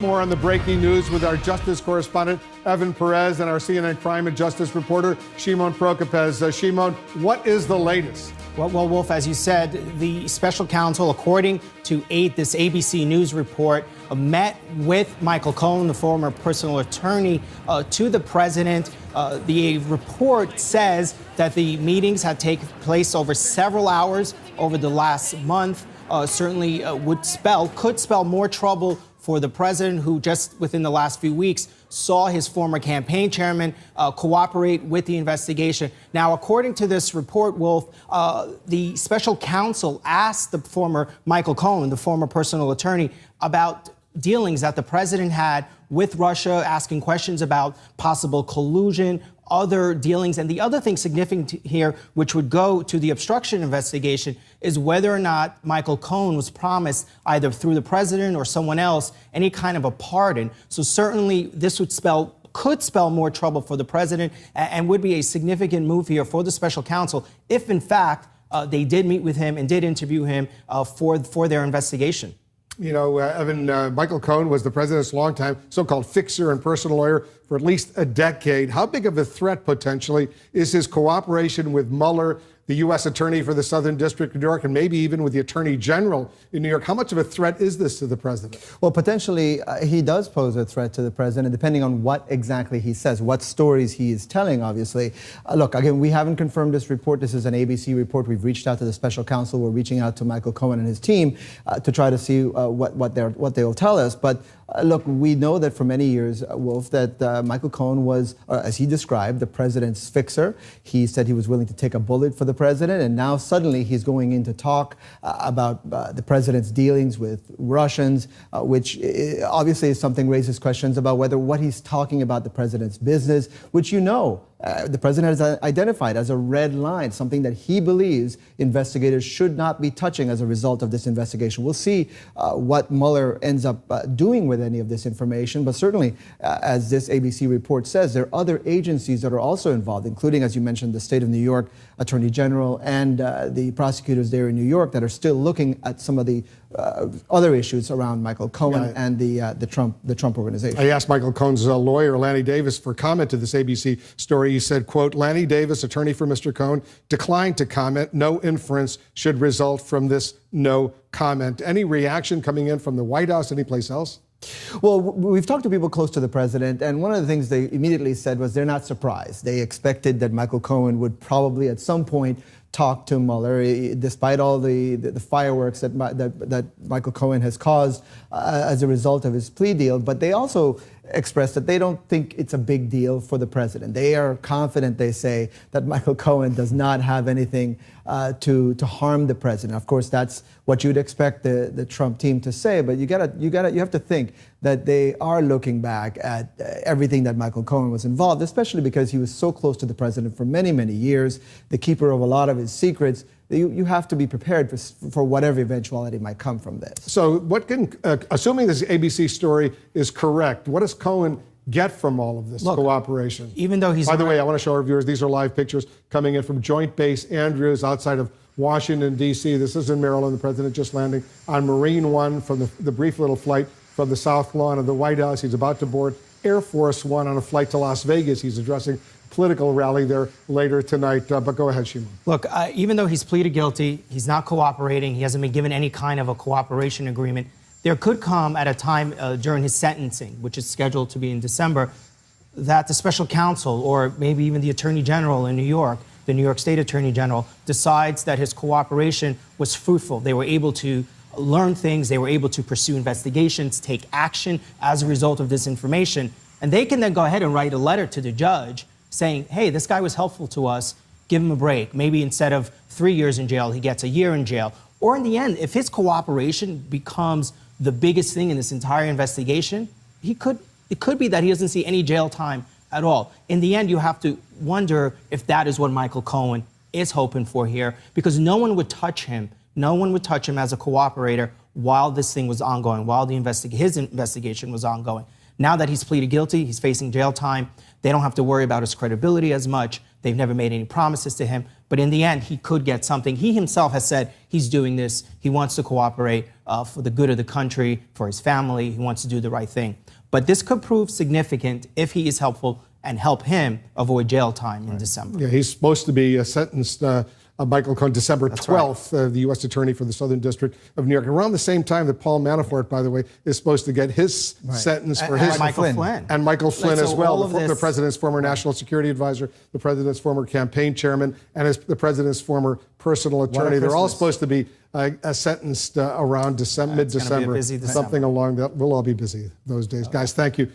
More on the breaking news with our justice correspondent, Evan Perez, and our CNN crime and justice reporter, Shimon Prokopez. Shimon, what is the latest? Well, Wolf, as you said, the special counsel, according to this ABC News report, met with Michael Cohen, the former personal attorney to the president. The report says that the meetings had taken place over several hours over the last month. Certainly could spell more trouble for the president, who just within the last few weeks saw his former campaign chairman cooperate with the investigation. Now, according to this report, Wolf, the special counsel asked the former Michael Cohen, the former personal attorney, about dealings that the president had with Russia, asking questions about possible collusion, other dealings. And the other thing significant here, which would go to the obstruction investigation, is whether or not Michael Cohen was promised, either through the president or someone else, any kind of a pardon. So certainly this could spell more trouble for the president and would be a significant move here for the special counsel if, in fact, they did meet with him and did interview him for their investigation. You know, Evan, Michael Cohen was the president's longtime so-called fixer and personal lawyer for at least a decade. How big of a threat, potentially, is his cooperation with Mueller, the U.S. attorney for the Southern District of New York, and maybe even with the attorney general in New York? How much of a threat is this to the president? Well, potentially, he does pose a threat to the president, depending on what exactly he says, what stories he is telling, obviously. Look, again, we haven't confirmed this report. This is an ABC report. We've reached out to the special counsel. We're reaching out to Michael Cohen and his team to try to see what they'll tell us. But look, we know that for many years, Wolf, that Michael Cohen was, as he described, the president's fixer. He said he was willing to take a bullet for the president, and now suddenly he's going in to talk about the president's dealings with Russians, which obviously is something raises questions about whether what he's talking about the president's business, which the president has identified as a red line, something that he believes investigators should not be touching as a result of this investigation. We'll see what Mueller ends up doing with any of this information, but certainly, as this ABC report says, there are other agencies that are also involved, including, as you mentioned, the state of New York Attorney General and the prosecutors there in New York that are still looking at some of the other issues around Michael Cohen and the Trump organization. I asked Michael Cohen's lawyer, Lanny Davis, for comment to this ABC story. He said, quote, Lanny Davis, attorney for Mr. Cohen, declined to comment. No inference should result from this no comment. Any reaction coming in from the White House, anyplace else? Well, we've talked to people close to the president, and one of the things they immediately said was they're not surprised. They expected that Michael Cohen would probably at some point talk to Mueller, despite all the fireworks that Michael Cohen has caused as a result of his plea deal. But they also expressed that they don't think it's a big deal for the president. They are confident, they say, that Michael Cohen does not have anything to harm the president. Of course, that's what you'd expect the Trump team to say, but you have to think that they are looking back at everything that Michael Cohen was involved, especially because he was so close to the president for many, many years, the keeper of a lot of his secrets. You have to be prepared for whatever eventuality might come from this. So what assuming this ABC story is correct, what does Cohen get from all of this cooperation? Even though he's... By the way, I want to show our viewers, these are live pictures coming in from Joint Base Andrews outside of Washington, D.C. This is in Maryland. The president just landing on Marine One from the brief little flight from the South Lawn of the White House. He's about to board Air Force One on a flight to Las Vegas. He's addressing political rally there later tonight. But go ahead, Shimon. Look, even though he's pleaded guilty, he's not cooperating, he hasn't been given any kind of a cooperation agreement, there could come at a time during his sentencing, which is scheduled to be in December, that the special counsel or maybe even the attorney general in New York, the New York State Attorney General, decides that his cooperation was fruitful. They were able to learn things, they were able to pursue investigations, take action as a result of this information. And they can then go ahead and write a letter to the judge saying, hey, this guy was helpful to us, give him a break. Maybe instead of 3 years in jail, he gets a year in jail. Or in the end, if his cooperation becomes the biggest thing in this entire investigation, it could be that he doesn't see any jail time at all. In the end, you have to wonder if that is what Michael Cohen is hoping for here, because no one would touch him. No one would touch him as a cooperator while this thing was ongoing, while his investigation was ongoing. Now that he's pleaded guilty, he's facing jail time, they don't have to worry about his credibility as much. They've never made any promises to him. But in the end, he could get something. He himself has said he's doing this. He wants to cooperate for the good of the country, for his family. He wants to do the right thing. But this could prove significant if he is helpful and help him avoid jail time in December. Yeah, he's supposed to be sentenced, Michael Cohen, December 12th, the U.S. Attorney for the Southern District of New York. Around the same time that Paul Manafort, by the way, is supposed to get his sentence for his... Michael Flynn. And Michael Flynn as well, the this, president's former national security advisor, the president's former campaign chairman, and the president's former personal attorney. They're all supposed to be sentenced around mid-December, something along that. We'll all be busy those days. Guys, thank you.